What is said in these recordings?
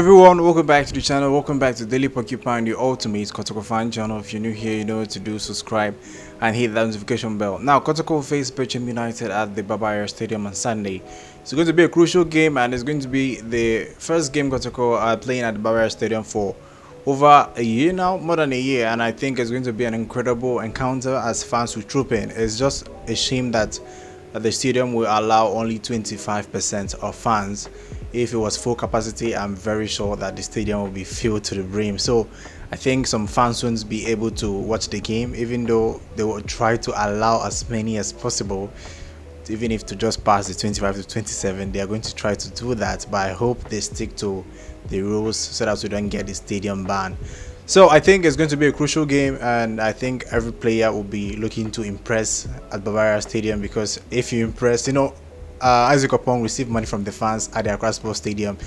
everyone, welcome back to the channel. Welcome back to Daily Porcupine, the ultimate Kotoko fan channel. If you're new here, you know what to do. Subscribe and hit that notification bell. Now, Kotoko will face Bechem United at the Baba Stadium on Sunday. It's going to be a crucial game, and it's going to be the first game Kotoko are playing at the Baba Stadium for over a year now, more than a year, and I think it's going to be an incredible encounter as fans will troop in. It's just a shame that the stadium will allow only 25% of fans. If it was full capacity, I'm very sure that the stadium will be filled to the brim. So I think some fans won't be able to watch the game, even though they will try to allow as many as possible. Even if to just pass the 25 to 27, they are going to try to do that, but I hope they stick to the rules so that we don't get the stadium ban. So I think it's going to be a crucial game, and I think every player will be looking to impress at Bavaria Stadium, because if you impress, Isaac Opong received money from the fans at the Accra Sports Stadium.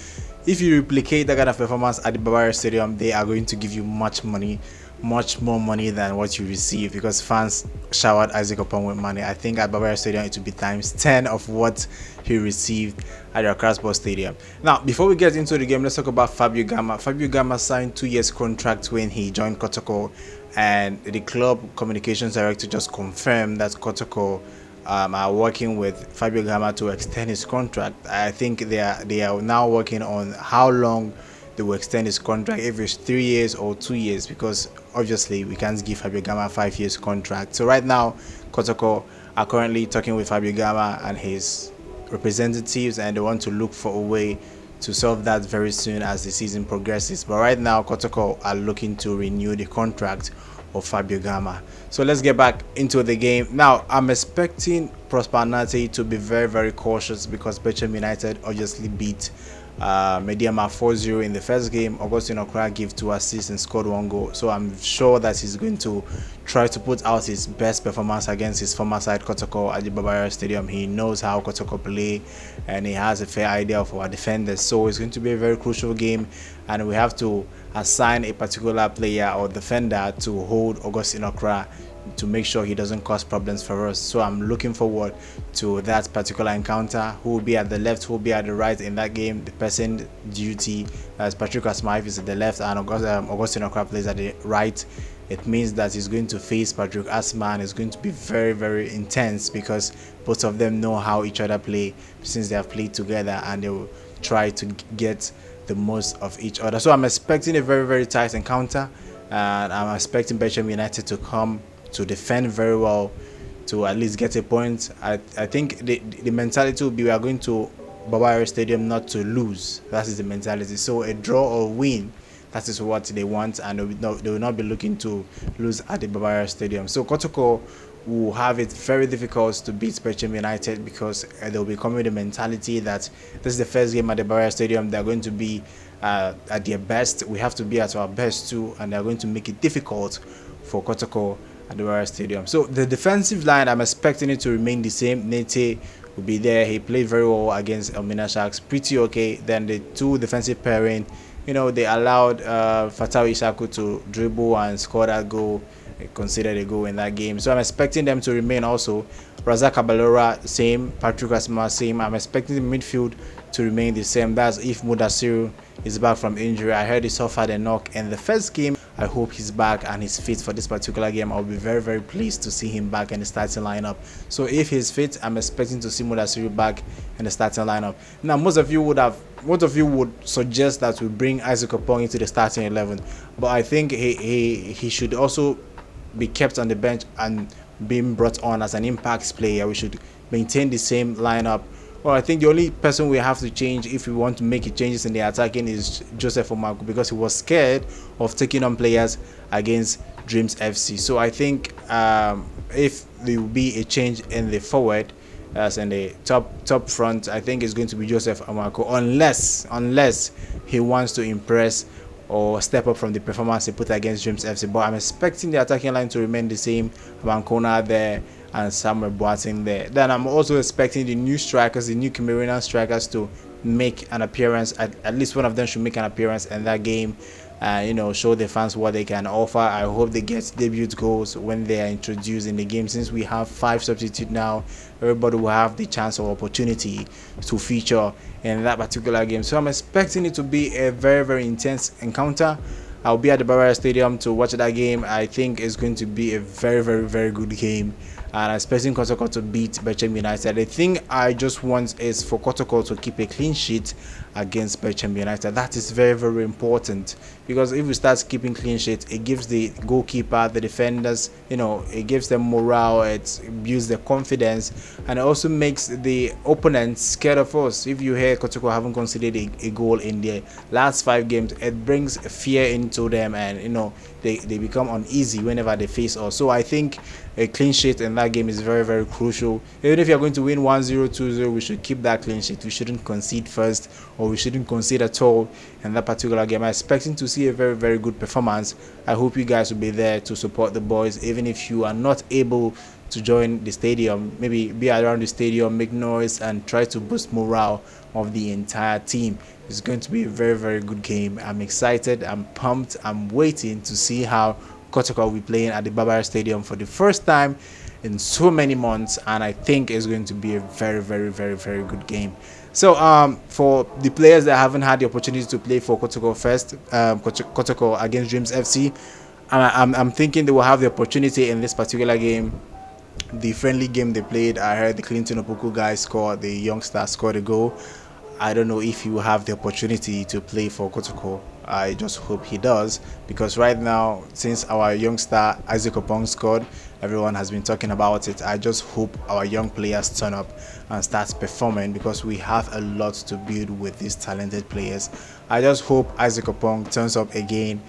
If you replicate that kind of performance at the Bavaria Stadium, they are going to give you much more money than what you receive, because fans showered Isaac Opong with money. I think at Bavaria Stadium it will be times 10 of what he received at the Accra Sports Stadium. Now, before we get into the game, let's talk about Fabio Gama. Fabio Gama signed 2 years contract when he joined Kotoko, and the club communications director just confirmed that Kotoko are working with Fabio Gama to extend his contract. I think they are now working on how long they will extend his contract, if it's 3 years or 2 years, because obviously we can't give Fabio Gama a 5 years contract. So right now, Kotoko are currently talking with Fabio Gama and his representatives, and they want to look for a way to solve that very soon as the season progresses. But right now, Kotoko are looking to renew the contract of Fabio Gama. So let's get back into the game. Now, I'm expecting Prosper Nate to be very cautious, because Bechem United obviously beat Mediama 4-0 in the first game. Augustine Okra gave 2 assists and scored 1 goal. So I'm sure that he's going to try to put out his best performance against his former side Kotoko at the Bavaria Stadium. He knows how Kotoko play, and he has a fair idea of our defenders. So it's going to be a very crucial game, and we have to assign a particular player or defender to hold Augustine Okra to make sure he doesn't cause problems for us. So I'm looking forward to that particular encounter. Who will be at the left, who will be at the right in that game? The person duty as Patrick Asmaif is at the left, and Augustine Okra plays at the right. It means that he's going to face Patrick Asma, and it's going to be very intense, because both of them know how each other play since they have played together, and they will try to get the most of each other. So I'm expecting a very tight encounter, and I'm expecting Bechem United to come to defend very well, to at least get a point. I think the mentality will be, we are going to Bavaria Stadium not to lose. That is the mentality. So a draw or win, that is what they want, and they will not be looking to lose at the Bavaria Stadium. So Kotoko will have it very difficult to beat Bechem United, because they will be coming with the mentality that this is the first game at the Bavaria Stadium. They're going to be at their best. We have to be at our best too, and they're going to make it difficult for Kotoko at the Bavaria Stadium. So the defensive line, I'm expecting it to remain the same. Nete will be there. He played very well against Elmina Sharks, pretty okay. Then the 2 defensive pairing, they allowed Fatawi Isaku to dribble and score that goal, considered a goal in that game. So I'm expecting them to remain also. Razak Abalora, same. Patrick Asma, same. I'm expecting the midfield to remain the same. That's if Mudasiru is back from injury. I heard he suffered a knock in the first game. I hope he's back and he's fit for this particular game. I'll be very pleased to see him back in the starting lineup. So if he's fit, I'm expecting to see Mudasiru back in the starting lineup. Now, most of you would suggest that we bring Isaac Opong into the starting 11, but I think he should also be kept on the bench and being brought on as an impact player. We should maintain the same lineup. Well, I think the only person we have to change if we want to make changes in the attacking is Joseph Omaku, because he was scared of taking on players against Dreams FC. So I think if there will be a change in the forward, as in the top front, I think it's going to be Joseph Omaku, unless he wants to impress or step up from the performance he put against Dreams FC. But I'm expecting the attacking line to remain the same. Mancona there and Samuel Boateng there. Then I'm also expecting the new strikers, the new Cameroonian strikers, to make an appearance. At least one of them should make an appearance in that game. show the fans what they can offer. I hope they get debut goals when they are introduced in the game. Since we have 5 substitutes now, everybody will have the chance or opportunity to feature in that particular game. So I'm expecting it to be a very, very intense encounter. I'll be at the Bavaria Stadium to watch that game. I think it's going to be a very, very, very good game. And I'm expecting Kotoko to beat Bechem United. The thing I just want is for Kotoko to keep a clean sheet against Bechem United. That is very, very important, because if we start keeping clean sheet, it gives the goalkeeper, the defenders, it gives them morale, it builds their confidence, and it also makes the opponents scared of us. If you hear Kotoko haven't conceded a goal in the last 5 games, it brings fear into them, and they become uneasy whenever they face us. So I think a clean sheet in that game is very, very crucial. Even if you're going to win 1-0, 2-0, we should keep that clean sheet. We shouldn't concede first, or we shouldn't concede at all in that particular game. I'm expecting to see a very, very good performance. I hope you guys will be there to support the boys. Even if you are not able to join the stadium, maybe be around the stadium, make noise, and try to boost morale of the entire team. It's going to be a very, very good game. I'm excited, I'm pumped, I'm waiting to see how Kotoko will be playing at the Bavaria Stadium for the first time in so many months, and I think it's going to be a very, very, very, very good game. So for the players that haven't had the opportunity to play for Kotoko first, Kotoko against Dreams FC, I'm thinking they will have the opportunity in this particular game. The friendly game they played, I heard the Clinton Opoku guy scored, the youngster scored a goal. I don't know if he will have the opportunity to play for Kotoko. I just hope he does, because right now, since our youngster Isaac Opong scored, everyone has been talking about it. I just hope our young players turn up and start performing, because we have a lot to build with these talented players. I just hope Isaac Opong turns up again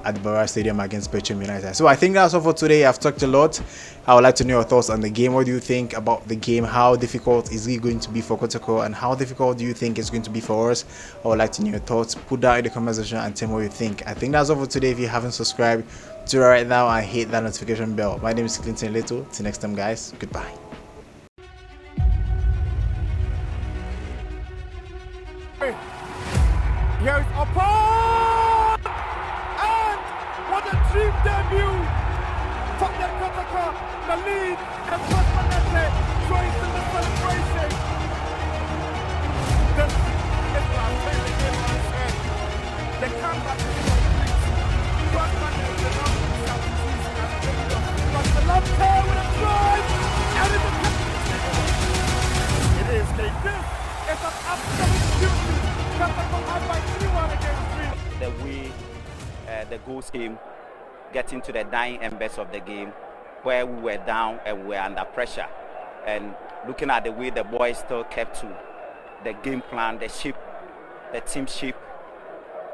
at the Bavaria Stadium against Bechem United. So I think that's all for today. I've talked a lot. I would like to know your thoughts on the game. What do you think about the game? How difficult is it going to be for Kotoko, and how difficult do you think it's going to be for us? I would like to know your thoughts. Put down in the comment section and tell me what you think. I think that's all for today. If you haven't subscribed, do it right now and hit that notification bell. My name is Clinton Little. Till next time, guys. Goodbye. Here's Opong! And what a dream debut! From the Kotoko, the lead, and Asante joins in the celebration. This is our very good man. The comeback is complete. Asante is the number himself this season as Fabio. But the left pair with a drive, and it's a it is a this is an absolute beauty. Kotoko had by 3-1 against 3. The way the goals came, getting to the dying embers of the game, where we were down and we were under pressure, and looking at the way the boys still kept to the game plan, the shape, the team shape,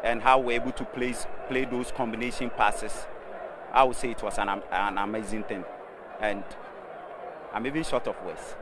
and how we're able to play those combination passes. I would say it was an amazing thing, and I'm even short of words.